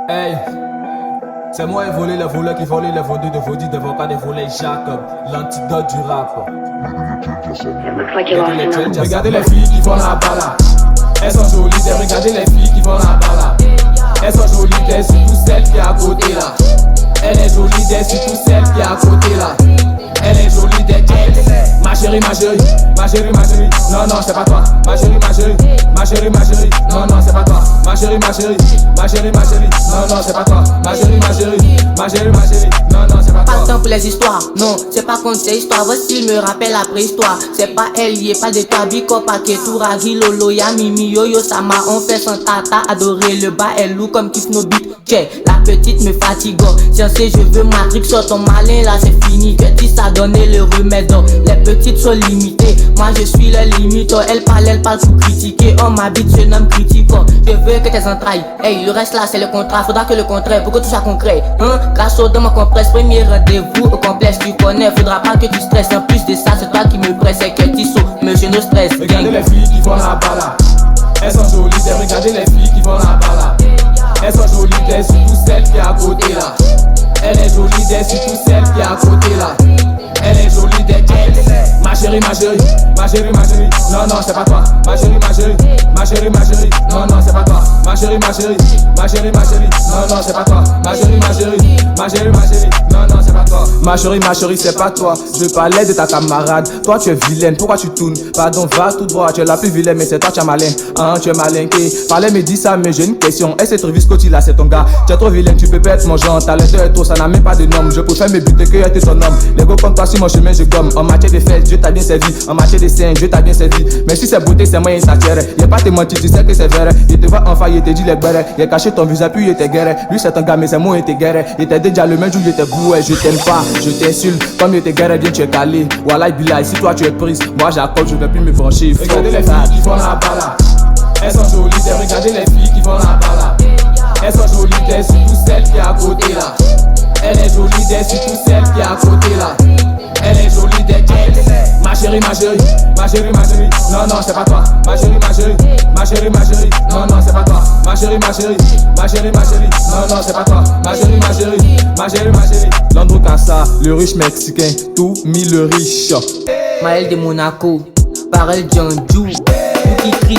Hey, c'est moi et volé les voleurs qui volent les vendus de Vaudi devant pas des volets Jacob, l'antidote du rap. Regardez les filles qui font la bala, elles sont jolies, regardez les filles qui font la bala. Elles sont jolies, c'est surtout celle qui est à côté là. Elle est jolie, c'est surtout celle qui est à côté là. Elle est jolie, ma chérie, ma chérie, ma chérie, ma chérie. Non, non, c'est pas toi. Ma chérie, ma chérie, ma chérie, ma chérie. Non, non, c'est pas toi. Ma chérie, ma chérie, ma chérie, ma chérie. Non, non, c'est pas toi. Ma chérie, ma chérie, ma chérie, ma chérie. Non, non, c'est pas toi. Pas le temps pour les histoires, non, c'est pas contre ces histoires. Voici, il me rappelle la préhistoire. C'est pas elle, y est pas de toi, Biko, Paquet, Touragi, Lolo, Yamimi, Yo-Yo, Sama. On fait son tata, adorer le bas, elle loue comme Kiss No Beat. La petite me fatigue, sciencer, je veux Matrix, sur ton malin, là c'est fini. Que dis ça, donner le remède. Les petites sont limitées, moi je suis le limite. Elle parle pour critiquer. On m'habite, je nomme critique. Je veux que tes entrailles, hey, le reste là c'est le contrat. Faudra que le contraire, pour que tout soit concret. Grâce au dans ma compresse, premier rendez-vous au complexe, tu connais. Faudra pas que tu stresses, en plus de ça, c'est toi qui me presse. C'est que tu sautes, mais je ne stresse. Regardez les filles qui font la bala, elles sont jolies, regardez les filles qui font la bala. Elles sont jolies, c'est surtout celle qui est à côté là. Elle est jolie, c'est surtout celle qui est à côté là. Elle est jolie, ma chérie, ma chérie, ma chérie, ma chérie. Non, non, c'est pas toi. Ma chérie, ma chérie, ma chérie, ma chérie. Non, non, c'est pas toi. Ma chérie, ma chérie, ma chérie, ma chérie. Non, non, c'est pas toi. Ma chérie, ma chérie, ma chérie, ma chérie. Non, non, c'est pas toi. Ma chérie, c'est pas toi. Je parlais de ta camarade. Toi, tu es vilaine. Pourquoi tu tournes? Pardon, va tout droit. Tu es la plus vilaine, mais c'est toi, tu es malin. Hein, tu es malinqué. Parlais, me dis ça, mais j'ai une question. Est-ce que Travis Scott, là, c'est ton gars? Tu es trop vilaine, tu peux pas être mon genre. Ta lettre est trop, ça n'a même pas de nom. Je préfère me buter que être ton homme. Les gars comme toi, si mon chemin, je gomme. En matière de fesses, Dieu t'a bien servi. En matière de seins, Dieu t'a bien servi. Mais si c'est beauté, c'est moi, il s'attire. Y'a pas te mentir, tu sais que c'est vrai. Il te voit enfin, il te dit les guerres. Il a caché ton visage, puis il te guerre. Lui, c'est un gars, mais c'est moi, il te guerre. Il t'a déjà le même jour, il te boué. Je t'aime pas, je t'insulte. Comme il te guerre, bien tu es calé. Voilà, Bilal, si toi tu es prise, moi j'accorde, je vais plus me brancher. Regardez les filles qui font la bala. Elles sont jolies, regardez les filles qui font la bala. Elles sont jolies, c'est surtout celle qui est à côté là. Elle est jolie, c'est surtout celle qui est à côté là. Elle est jolie, ma chérie, ma chérie, ma chérie, ma chérie. Non, non, c'est pas toi. Ma chérie, ma chérie, ma chérie, ma chérie. Non, non, c'est pas toi. Ma chérie, ma chérie, ma chérie, ma chérie. Non, non, c'est pas toi. Ma chérie, ma chérie, ma chérie, ma chérie. Landro Casa, le riche mexicain, tout mis le riche. Maël de Monaco, Parel John Jou, Chris,